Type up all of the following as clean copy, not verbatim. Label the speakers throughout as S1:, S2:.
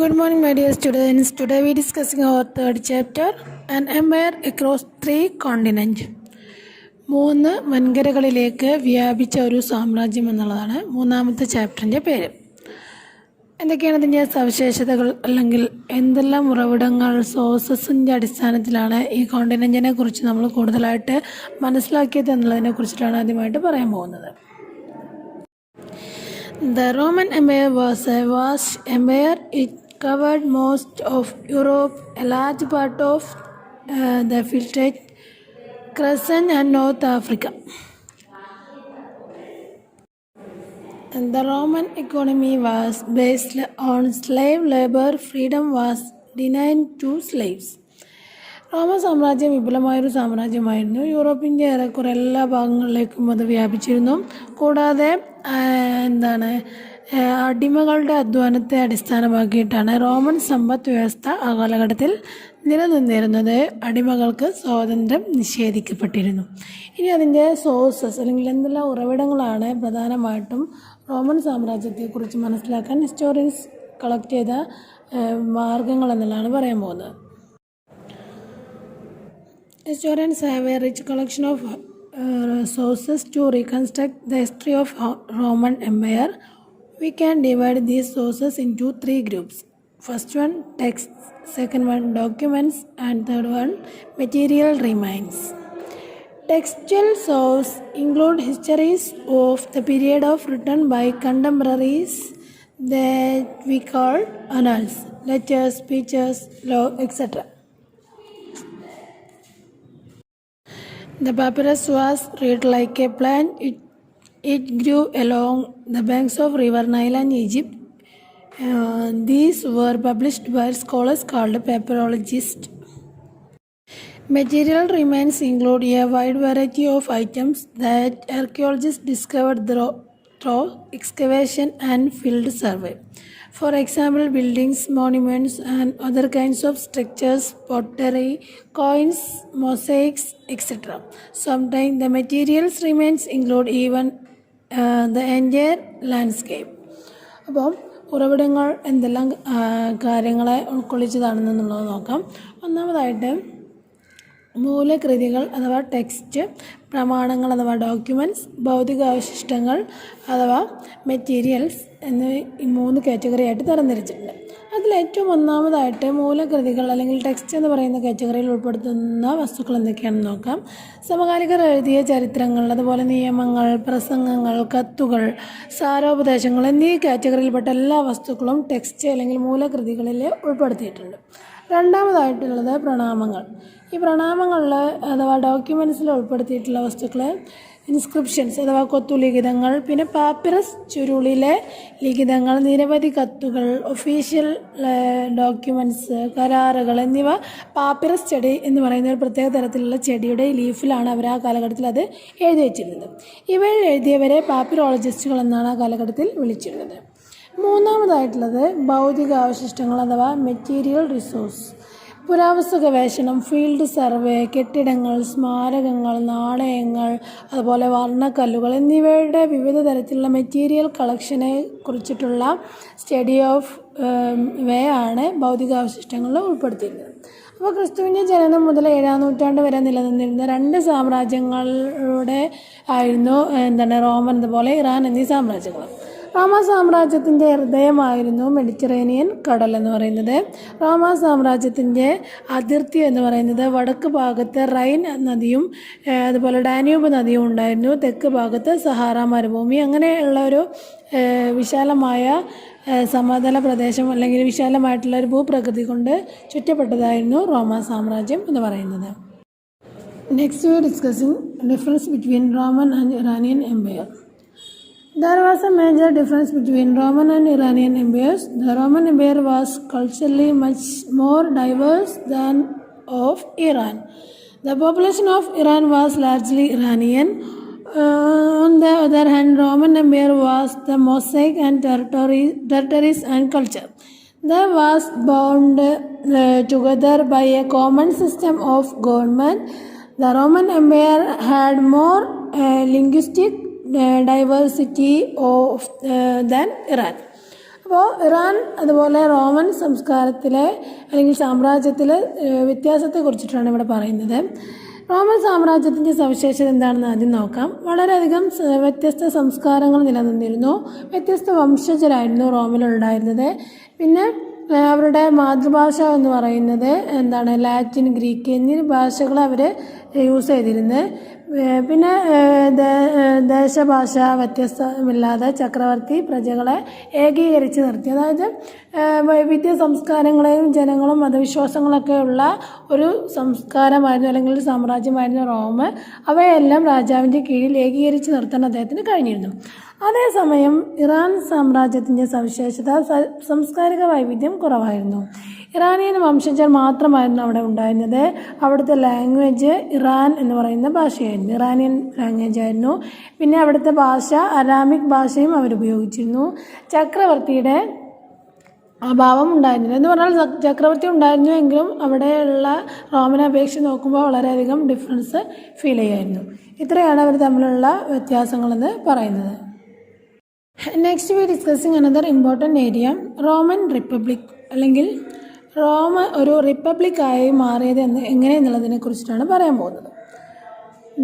S1: Good morning, my dear students. Today we are discussing our third chapter, an empire across 3 continents. 3 വൻകരകളിലേക്ക് വ്യാപിച്ച ഒരു സാമ്രാജ്യം എന്നുള്ളതാണ് മൂന്നാമത്തെ ചാപ്റ്ററിൻ്റെ പേര്. എന്തൊക്കെയാണ് ഇതിൻ്റെ സവിശേഷതകൾ, അല്ലെങ്കിൽ എന്തെല്ലാം ഉറവിടങ്ങൾ, സോഴ്സസിൻ്റെ അടിസ്ഥാനത്തിലാണ് ഈ കോണ്ടിനെൻറ്റിനെ കുറിച്ച് നമ്മൾ കൂടുതലായിട്ട് മനസ്സിലാക്കിയത് എന്നുള്ളതിനെ കുറിച്ചിട്ടാണ് ആദ്യമായിട്ട് പറയാൻ പോകുന്നത്. The Roman Empire was a vast empire. It covered most of Europe, a large part of the Philippine Crescent and North Africa. And the Roman economy was based on slave labor. Freedom was denied to slaves. Roman സാമ്രാജ്യം വിപുലമായൊരു സാമ്രാജ്യമായിരുന്നു. യൂറോപ്പിൻ്റെ ഏറെക്കുറെ എല്ലാ ഭാഗങ്ങളിലേക്കും അത് വ്യാപിച്ചിരുന്നു. കൂടാതെ അടിമകളുടെ അധ്വാനത്തെ അടിസ്ഥാനമാക്കിയിട്ടാണ് Roman സമ്പദ് വ്യവസ്ഥ ആ കാലഘട്ടത്തിൽ നിലനിന്നിരുന്നത്. അടിമകൾക്ക് സ്വാതന്ത്ര്യം നിഷേധിക്കപ്പെട്ടിരുന്നു. ഇനി അതിൻ്റെ സോഴ്സസ്, അല്ലെങ്കിൽ എന്തെല്ലാം ഉറവിടങ്ങളാണ് പ്രധാനമായിട്ടും റോമൻ സാമ്രാജ്യത്തെക്കുറിച്ച് മനസ്സിലാക്കാൻ ഹിസ്റ്റോറിയൻസ് കളക്ട് ചെയ്ത മാർഗങ്ങൾ എന്നുള്ളതാണ് പറയാൻ പോകുന്നത്. Historians have a rich collection of sources to reconstruct the history of Roman Empire. We can divide these sources into 3 groups. First one, texts. Second one, documents. And third one, material remains. Textual sources include histories of the period of written by contemporaries that we call annals, letters, speeches, law, etc. The papyrus was read like a plant. It grew along the banks of River Nile and Egypt. These were published by scholars called papyrologists. Material remains include a wide variety of items that archaeologists discovered through excavation and field survey. For example, buildings, monuments, and other kinds of structures, pottery, coins, mosaics, etc. Sometimes the materials remains include even the entire landscape. അപ്പോൾ ഉറവിടങ്ങൾ എന്തെല്ലാം കാര്യങ്ങളെ ഉൾക്കൊള്ളിച്ചതാണെന്നുള്ളത് നോക്കാം. ഒന്നാമതായിട്ട് മൂലകൃതികൾ അഥവാ text, പ്രമാണങ്ങൾ അഥവാ documents, ഭൗതികാവശിഷ്ടങ്ങൾ അഥവാ മെറ്റീരിയൽസ് എന്നിവ ഈ 3 കാറ്റഗറി ആയിട്ട് തരംതിരിച്ചിട്ടുണ്ട്. അതിലേറ്റവും ഒന്നാമതായിട്ട് മൂലകൃതികൾ അല്ലെങ്കിൽ ടെക്സ്റ്റ് എന്ന് പറയുന്ന കാറ്റഗറിയിൽ ഉൾപ്പെടുത്തുന്ന വസ്തുക്കൾ എന്തൊക്കെയാണെന്ന് നോക്കാം. സമകാലികർ എഴുതിയ ചരിത്രങ്ങൾ, അതുപോലെ നിയമങ്ങൾ, പ്രസംഗങ്ങൾ, കത്തുകൾ, സാരോപദേശങ്ങൾ എന്നീ കാറ്റഗറിയിൽപ്പെട്ട എല്ലാ വസ്തുക്കളും ടെക്സ്റ്റ് അല്ലെങ്കിൽ മൂലകൃതികളിൽ ഉൾപ്പെടുത്തിയിട്ടുണ്ട്. രണ്ടാമതായിട്ടുള്ളത് പ്രണാമങ്ങൾ. ഈ പ്രണാമങ്ങളിൽ അഥവാ ഡോക്യുമെൻറ്റ്സിൽ ഉൾപ്പെടുത്തിയിട്ടുള്ള വസ്തുക്കൾ ഇൻസ്ക്രിപ്ഷൻസ് അഥവാ കൊത്തുലിഖിതങ്ങൾ, പിന്നെ പാപ്പിറസ് ചുരുളിലെ ലിഖിതങ്ങൾ, നിരവധി കത്തുകൾ, ഒഫീഷ്യൽ ഡോക്യുമെൻറ്റ്സ്, കരാറുകൾ എന്നിവ. പാപ്പിറസ് ചെടി എന്ന് പറയുന്ന ഒരു പ്രത്യേക തരത്തിലുള്ള ചെടിയുടെ ലീഫിലാണ് അവർ ആ കാലഘട്ടത്തിൽ അത് എഴുതി വച്ചിരുന്നത്. ഇവയിൽ എഴുതിയവരെ പാപ്പിറോളജിസ്റ്റുകൾ എന്നാണ് ആ കാലഘട്ടത്തിൽ വിളിച്ചിരുന്നത്. മൂന്നാമതായിട്ടുള്ളത് ഭൗതികാവശിഷ്ടങ്ങൾ അഥവാ മെറ്റീരിയൽ റിസോഴ്സ്. പുരാവസ്തു ഗവേഷണം, ഫീൽഡ് സർവേ, കെട്ടിടങ്ങൾ, സ്മാരകങ്ങൾ, നാണയങ്ങൾ, അതുപോലെ വർണ്ണക്കല്ലുകൾ എന്നിവയുടെ വിവിധ തരത്തിലുള്ള മെറ്റീരിയൽ കളക്ഷനെ കുറിച്ചിട്ടുള്ള സ്റ്റഡി ഓഫ് ഇവയാണ് ഭൗതികാവശിഷ്ടങ്ങളിൽ ഉൾപ്പെടുത്തിയിരുന്നത്. അപ്പോൾ ക്രിസ്തുവിൻ്റെ ജനനം മുതൽ 7-ാം നൂറ്റാണ്ട് വരെ നിലനിന്നിരുന്ന 2 സാമ്രാജ്യങ്ങളുടെ ആയിരുന്നു റോമൻ, അതുപോലെ ഇറാൻ എന്നീ സാമ്രാജ്യങ്ങൾ. റോമ സാമ്രാജ്യത്തിൻ്റെ ഹൃദയമായിരുന്നു മെഡിറ്ററേനിയൻ കടൽ എന്ന് പറയുന്നത്. റോമ സാമ്രാജ്യത്തിൻ്റെ അതിർത്തി എന്ന് പറയുന്നത് വടക്ക് ഭാഗത്ത് റൈൻ നദിയും അതുപോലെ ഡാന്യൂബ് നദിയും ഉണ്ടായിരുന്നു. തെക്ക് ഭാഗത്ത് സഹാറ മരുഭൂമി. അങ്ങനെയുള്ള ഒരു വിശാലമായ സമതല പ്രദേശം അല്ലെങ്കിൽ വിശാലമായിട്ടുള്ള ഒരു ഭൂപ്രകൃതി കൊണ്ട് ചുറ്റപ്പെട്ടതായിരുന്നു റോമ സാമ്രാജ്യം എന്ന് പറയുന്നത്. Next we are discussing difference between Roman and Iranian empire. There was a major difference between Roman and Iranian empires. The Roman Empire was culturally much more diverse than of Iran. The population of Iran was largely Iranian. On the other hand, Roman Empire was the mosaic and territories and culture. They was bound together by a common system of government. The Roman Empire had more linguistic diversity of than Iran. അപ്പോൾ Iran അതുപോലെ Roman സംസ്കാരത്തിലെ അല്ലെങ്കിൽ സാമ്രാജ്യത്തിലെ വ്യത്യാസത്തെക്കുറിച്ചിട്ടാണ് ഇവിടെ പറയുന്നത്. Roman സാമ്രാജ്യത്തിൻ്റെ സവിശേഷത എന്താണെന്ന് ആദ്യം നോക്കാം. വളരെയധികം വ്യത്യസ്ത സംസ്കാരങ്ങൾ നിലനിന്നിരുന്നു. വ്യത്യസ്ത വംശജരായിരുന്നു റോമിലുണ്ടായിരുന്നത്. പിന്നെ അവരുടെ മാതൃഭാഷ എന്ന് പറയുന്നത് ലാറ്റിൻ, ഗ്രീക്ക് എന്നീ ഭാഷകൾ അവർ യൂസ് ചെയ്തിരുന്നത്. പിന്നെ ദേശഭാഷ വ്യത്യസ്തമില്ലാതെ ചക്രവർത്തി പ്രജകളെ ഏകീകരിച്ച് നിർത്തി. അതായത് വൈവിധ്യ സംസ്കാരങ്ങളെയും ജനങ്ങളും മതവിശ്വാസങ്ങളൊക്കെ ഉള്ള ഒരു സംസ്കാരമായിരുന്നു അല്ലെങ്കിൽ ഒരു സാമ്രാജ്യമായിരുന്നു റോം. അവയെല്ലാം രാജാവിൻ്റെ കീഴിൽ ഏകീകരിച്ച് നിർത്താൻ അദ്ദേഹത്തിന് കഴിഞ്ഞിരുന്നു. അതേസമയം ഇറാൻ സാമ്രാജ്യത്തിൻ്റെ സവിശേഷത സാംസ്കാരിക വൈവിധ്യം കുറവായിരുന്നു. ഇറാനിയൻ വംശജർ മാത്രമായിരുന്നു അവിടെ ഉണ്ടായിരുന്നത്. അവിടുത്തെ ലാംഗ്വേജ് ഇറാൻ എന്ന് പറയുന്ന ഭാഷയായിരുന്നു, ഇറാനിയൻ ലാംഗ്വേജ് ആയിരുന്നു. പിന്നെ അവിടുത്തെ ഭാഷ അരാമിക് ഭാഷയും അവരുപയോഗിച്ചിരുന്നു. ചക്രവർത്തിയുടെ അഭാവം ഉണ്ടായിരുന്നില്ല എന്ന് പറഞ്ഞാൽ ചക്രവർത്തി ഉണ്ടായിരുന്നുവെങ്കിലും അവിടെയുള്ള റോമിനെ അപേക്ഷിച്ച് നോക്കുമ്പോൾ വളരെയധികം ഡിഫറൻസ് ഫീൽ ചെയ്യുമായിരുന്നു. ഇത്രയാണ് അവർ തമ്മിലുള്ള വ്യത്യാസങ്ങളെന്ന് പറയുന്നത്. Next V discussing another important area Roman republic, അല്ലെങ്കിൽ റോം ഒരു റിപ്പബ്ലിക്കായി മാറിയത് എങ്ങനെയെന്നുള്ളതിനെ കുറിച്ചിട്ടാണ് പറയാൻ പോകുന്നത്.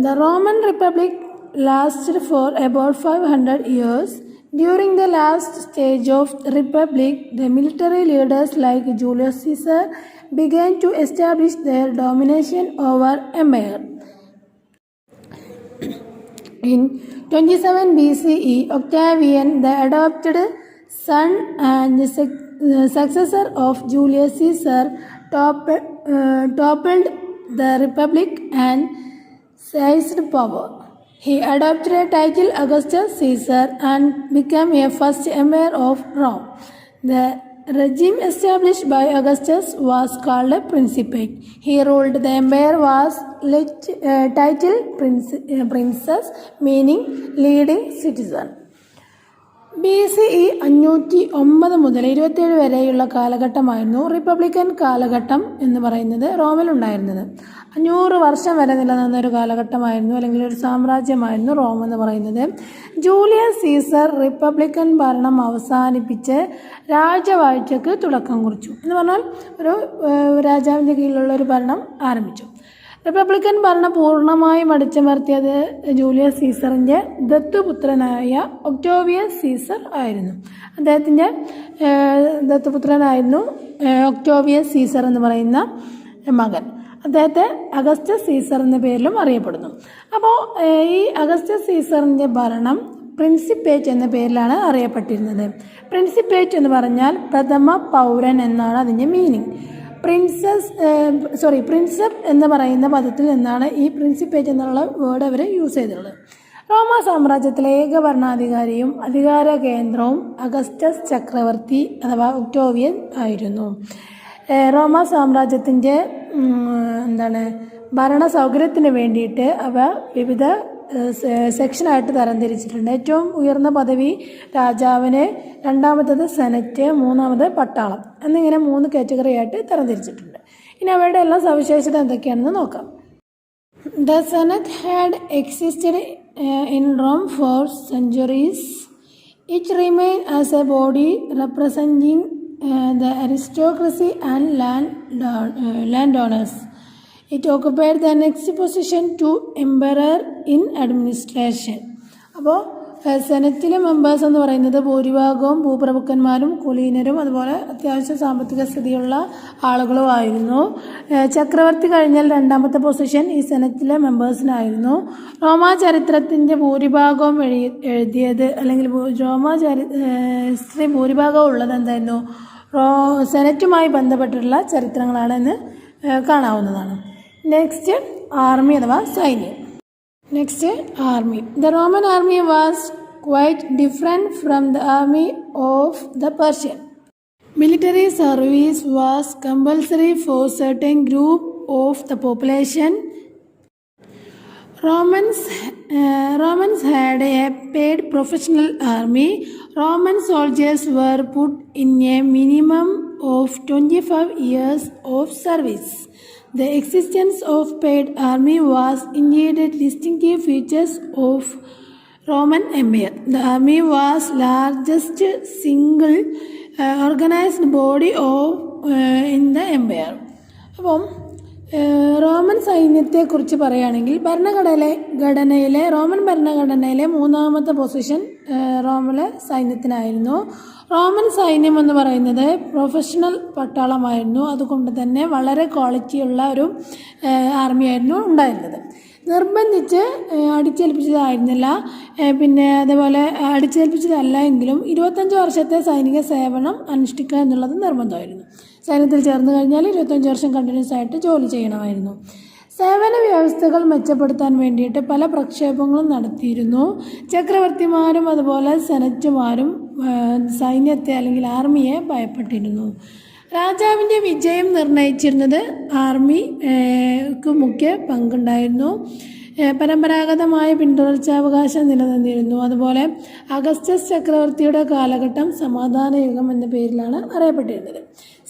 S1: The Roman republic lasted for about 500 years. During the last stage of the republic, the military leaders like Julius Caesar began to establish their domination over empire. In 27 BCE, Octavian, the adopted son and successor of Julius Caesar, toppled the republic and seized power. He adopted a title Augustus Caesar and became a first emperor of Rome. The regime established by Augustus was called a principate. He ruled. The empire was title princess, meaning leading citizen. BCE 509 മുതൽ 27 വരെയുള്ള കാലഘട്ടമായിരുന്നു Republican കാലഘട്ടം എന്ന് പറയുന്നത് റോമിലുണ്ടായിരുന്നത്. 500 വർഷം വരെ നിലനിന്ന ഒരു കാലഘട്ടമായിരുന്നു, അല്ലെങ്കിൽ ഒരു സാമ്രാജ്യമായിരുന്നു റോം എന്ന് പറയുന്നത്. ജൂലിയസ് സീസർ റിപ്പബ്ലിക്കൻ ഭരണം അവസാനിപ്പിച്ച് രാജവാഴ്ചക്ക് തുടക്കം കുറിച്ചു എന്ന് പറഞ്ഞാൽ ഒരു രാജാവിൻ്റെ കീഴിലുള്ള ഒരു ഭരണം ആരംഭിച്ചു. റിപ്പബ്ലിക്കൻ ഭരണം പൂർണ്ണമായും അടിച്ചമർത്തിയത് ജൂലിയസ് സീസറിൻ്റെ ദത്തുപുത്രനായ ഒക്ടോവിയസ് സീസർ ആയിരുന്നു. അദ്ദേഹത്തിൻ്റെ ദത്തുപുത്രനായിരുന്നു ഒക്ടോവിയസ് സീസർ എന്ന് പറയുന്ന മകൻ. അദ്ദേഹത്തെ അഗസ്റ്റസ് സീസർ എന്ന പേരിലും അറിയപ്പെടുന്നു. അപ്പോൾ ഈ അഗസ്റ്റസ് സീസറിൻ്റെ ഭരണം പ്രിൻസിപ്പേറ്റ് എന്ന പേരിലാണ് അറിയപ്പെട്ടിരുന്നത്. പ്രിൻസിപ്പേറ്റ് എന്ന് പറഞ്ഞാൽ പ്രഥമ പൗരൻ എന്നാണ് അതിൻ്റെ മീനിങ്. പ്രിൻസപ്പ് എന്ന് പറയുന്ന പദത്തിൽ നിന്നാണ് ഈ പ്രിൻസിപ്പേറ്റ് എന്നുള്ള വേർഡ് അവർ യൂസ് ചെയ്തിട്ടുള്ളത്. റോമ സാമ്രാജ്യത്തിലെ ഏക ഭരണാധികാരിയും അധികാര കേന്ദ്രവും അഗസ്റ്റസ് ചക്രവർത്തി അഥവാ ഒക്ടോവിയൻ ആയിരുന്നു. റോമ സാമ്രാജ്യത്തിൻ്റെ ഭരണ സൗകര്യത്തിന് വേണ്ടിയിട്ട് അവ വിവിധ സെക്ഷനായിട്ട് തരംതിരിച്ചിട്ടുണ്ട്. ഏറ്റവും ഉയർന്ന പദവി രാജാവിന്, രണ്ടാമത്തത് സെനറ്റ്, മൂന്നാമത് പട്ടാളം എന്നിങ്ങനെ 3 കാറ്റഗറി ആയിട്ട് തരംതിരിച്ചിട്ടുണ്ട്. ഇനി അവയുടെ എല്ലാം സവിശേഷത എന്തൊക്കെയാണെന്ന് നോക്കാം. The senate had existed in Rome for centuries. It remain as a body representing the aristocracy and landowners. It occupied the next position to emperor in administration. അപ്പോൾ സെനറ്റിലെ മെമ്പേഴ്സ് എന്ന് പറയുന്നത് ഭൂരിഭാഗവും ഭൂപ്രഭുക്കന്മാരും കുലീനരും അതുപോലെ അത്യാവശ്യം സാമ്പത്തിക സ്ഥിതിയുള്ള ആളുകളുമായിരുന്നു. ചക്രവർത്തി കഴിഞ്ഞാൽ രണ്ടാമത്തെ പൊസിഷൻ ഈ സെനറ്റിലെ മെമ്പേഴ്സിനായിരുന്നു. റോമാ ചരിത്രത്തിൻ്റെ ഭൂരിഭാഗവും എഴുതിയത് അല്ലെങ്കിൽ റോമാ ഹിസ്റ്ററി ഭൂരിഭാഗവും ഉള്ളത് എന്തായിരുന്നു? സെനറ്റുമായി ബന്ധപ്പെട്ടിട്ടുള്ള ചരിത്രങ്ങളാണെന്ന് കാണാവുന്നതാണ്. നെക്സ്റ്റ് ആർമി അഥവാ സൈന്യം. Next, army. The Roman army was quite different from the army of the Persian. Military service was compulsory for certain group of the population. Romans had a paid professional army. Roman soldiers were put in a minimum of 25 years of service. The existence of paid army was indeed a distinctive feature of Roman Empire. The army was largest single organised body of in the empire. അപ്പം Roman സൈന്യത്തെക്കുറിച്ച് പറയുകയാണെങ്കിൽ Roman ഭരണഘടനയിലെ മൂന്നാമത്തെ position റോമിലെ സൈന്യത്തിനായിരുന്നു. Roman സൈന്യം എന്ന് പറയുന്നത് professional പട്ടാളമായിരുന്നു. അതുകൊണ്ട് തന്നെ വളരെ ക്വാളിറ്റിയുള്ള ഒരു ആർമിയായിരുന്നു ഉണ്ടായിരുന്നത്. നിർബന്ധിച്ച് അടിച്ചേൽപ്പിച്ചതായിരുന്നില്ല. പിന്നെ അതേപോലെ അടിച്ചേൽപ്പിച്ചതല്ല എങ്കിലും 25 വർഷത്തെ സൈനിക സേവനം അനുഷ്ഠിക്കുക എന്നുള്ളത് നിർബന്ധമായിരുന്നു. സൈന്യത്തിൽ ചേർന്ന് കഴിഞ്ഞാൽ 25 വർഷം കണ്ടിന്യൂസ് ആയിട്ട് ജോലി ചെയ്യണമായിരുന്നു. സേവന വ്യവസ്ഥകൾ മെച്ചപ്പെടുത്താൻ വേണ്ടിയിട്ട് പല പ്രക്ഷേപങ്ങളും നടത്തിയിരുന്നു. ചക്രവർത്തിമാരും അതുപോലെ സെനറ്റുമാരും സൈന്യത്തെ അല്ലെങ്കിൽ ആർമിയെ ഭയപ്പെട്ടിരുന്നു. രാജാവിൻ്റെ വിജയം നിർണയിച്ചിരുന്നത് ആർമിക്ക് മുഖ്യ പങ്കുണ്ടായിരുന്നു. പരമ്പരാഗതമായ പിന്തുടർച്ചാവകാശം നിലനിന്നിരുന്നു. അതുപോലെ അഗസ്റ്റസ് ചക്രവർത്തിയുടെ കാലഘട്ടം സമാധാന യുഗം എന്ന പേരിലാണ് അറിയപ്പെട്ടിരുന്നത്.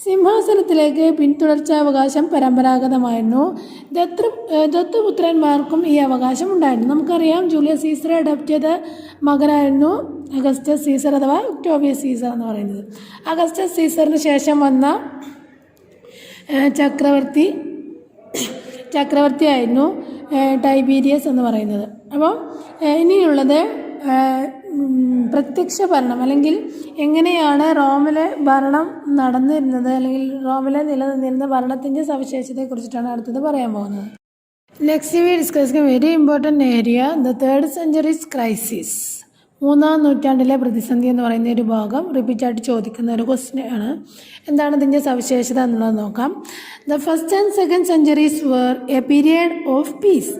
S1: സിംഹാസനത്തിലേക്ക് പിന്തുടർച്ചാവകാശം പരമ്പരാഗതമായിരുന്നു. ദത്തുപുത്രന്മാർക്കും ഈ അവകാശം ഉണ്ടായിരുന്നു. നമുക്കറിയാം, ജൂലിയസ് സീസറെ അഡോപ്റ്റ് ചെയ്ത മകനായിരുന്നു അഗസ്റ്റസ് സീസർ അഥവാ ഒക്ടോവിയസ് സീസർ എന്ന് പറയുന്നത്. അഗസ്റ്റസ് സീസറിന് ശേഷം വന്ന ചക്രവർത്തിയായിരുന്നു ടൈബീരിയസ് എന്ന് പറയുന്നത്. അപ്പോൾ ഇനിയുള്ളത് പ്രത്യക്ഷ ഭരണം, അല്ലെങ്കിൽ എങ്ങനെയാണ് റോമിലെ ഭരണം നടന്നിരുന്നത്, അല്ലെങ്കിൽ റോമിലെ നിലനിന്നിരുന്ന ഭരണത്തിൻ്റെ സവിശേഷതയെക്കുറിച്ചിട്ടാണ് അടുത്തത് പറയാൻ പോകുന്നത്. Next we discuss very important area, the 3rd century crisis. 3-ാം നൂറ്റാണ്ടിലെ പ്രതിസന്ധി എന്ന് പറയുന്ന ഒരു ഭാഗം റിപ്പീറ്റായിട്ട് ചോദിക്കുന്ന ഒരു ക്വസ്റ്റ്യൻ ആണ്. എന്താണ് ഇതിൻ്റെ സവിശേഷത എന്നുള്ളത് നോക്കാം. The 1st and 2nd centuries were a period of peace,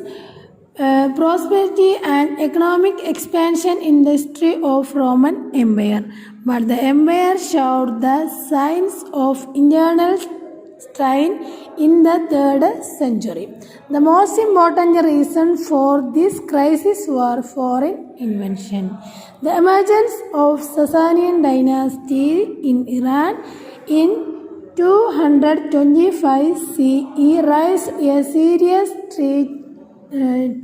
S1: prosperity and economic expansion in the history of Roman Empire. But the empire showed the signs of internal strain in the 3rd century. The most important reason for this crisis was foreign invasion. The emergence of Sasanian dynasty in Iran in 225 CE raised a serious threat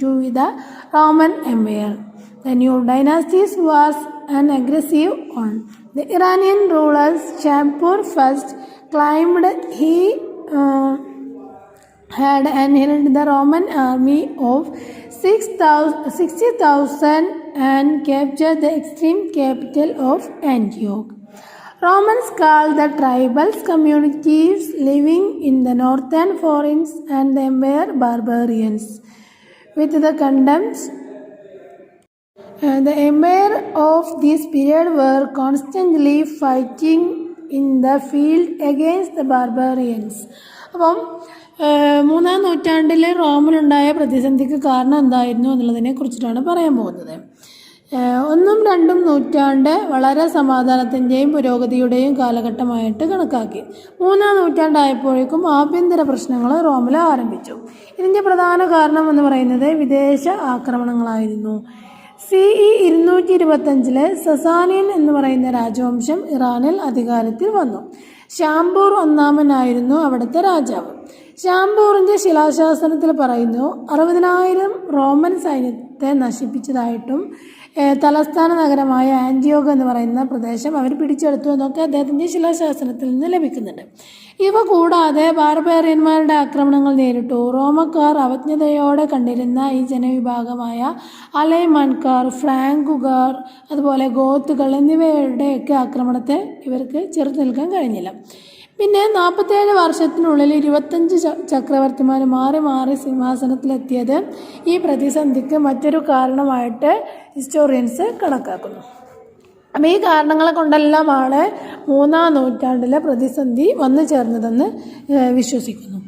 S1: to the Roman Empire. The new dynasty was an aggressive one. The Iranian ruler Shapur first claimed he had annihilated the Roman army of 60,000 and captured the extreme capital of Antioch. Romans called the tribal communities living in the northern forests and the empire barbarians. With the contempt, the empire of this period were constantly fighting in the field against the barbarians. അപ്പം 3-ാം നൂറ്റാണ്ടിൽ റോമിലുണ്ടായ പ്രതിസന്ധിക്ക് കാരണം എന്തായിരുന്നു എന്നുള്ളതിനെ കുറിച്ചിട്ടാണ് പറയാൻ പോകുന്നത്. 1ഉം 2ഉം നൂറ്റാണ്ട് വളരെ സമാധാനത്തിൻ്റെയും പുരോഗതിയുടെയും കാലഘട്ടമായിട്ട് കണക്കാക്കി. 3-ാം നൂറ്റാണ്ടായപ്പോഴേക്കും ആഭ്യന്തര പ്രശ്നങ്ങൾ റോമിൽ ആരംഭിച്ചു. ഇതിൻ്റെ പ്രധാന കാരണം എന്ന് പറയുന്നത് വിദേശ ആക്രമണങ്ങളായിരുന്നു. CE 225 സസാനിയൻ എന്ന് പറയുന്ന രാജവംശം ഇറാനിൽ അധികാരത്തിൽ വന്നു. ഷാംപൂർ ഒന്നാമനായിരുന്നു അവിടുത്തെ രാജാവ്. ഷാംപൂറിൻ്റെ ശിലാശാസനത്തിൽ പറയുന്നു 60,000 റോമൻ സൈന്യത്തെ നശിപ്പിച്ചതായിട്ടും തലസ്ഥാന നഗരമായ ആന്റിയോക്ക് എന്ന് പറയുന്ന പ്രദേശം അവർ പിടിച്ചെടുത്തു എന്നൊക്കെ അദ്ദേഹത്തിൻ്റെ ശിലാശാസനത്തിൽ നിന്ന് ലഭിക്കുന്നുണ്ട്. ഇവ കൂടാതെ ബാർബേറിയന്മാരുടെ ആക്രമണങ്ങൾ നേരിട്ടു. റോമക്കാർ അവജ്ഞതയോടെ കണ്ടിരുന്ന ഈ ജനവിഭാഗമായ അലൈമാൻകാർ, ഫ്രാങ്കുകാർ, അതുപോലെ ഗോത്തുകൾ എന്നിവയുടെയൊക്കെ ആക്രമണത്തെ ഇവർക്ക് ചെറുത്തു നിൽക്കാൻ കഴിഞ്ഞില്ല. പിന്നെ 47 വർഷത്തിനുള്ളിൽ 25 ചക്രവർത്തിമാർ മാറി മാറി സിംഹാസനത്തിലെത്തിയത് ഈ പ്രതിസന്ധിക്ക് മറ്റൊരു കാരണമായിട്ട് ഹിസ്റ്റോറിയൻസ് കണക്കാക്കുന്നു. അപ്പം ഈ കാരണങ്ങളെ കൊണ്ടെല്ലാമാണ് 3-ാം നൂറ്റാണ്ടിലെ പ്രതിസന്ധി വന്നു ചേർന്നതെന്ന് വിശ്വസിക്കുന്നു.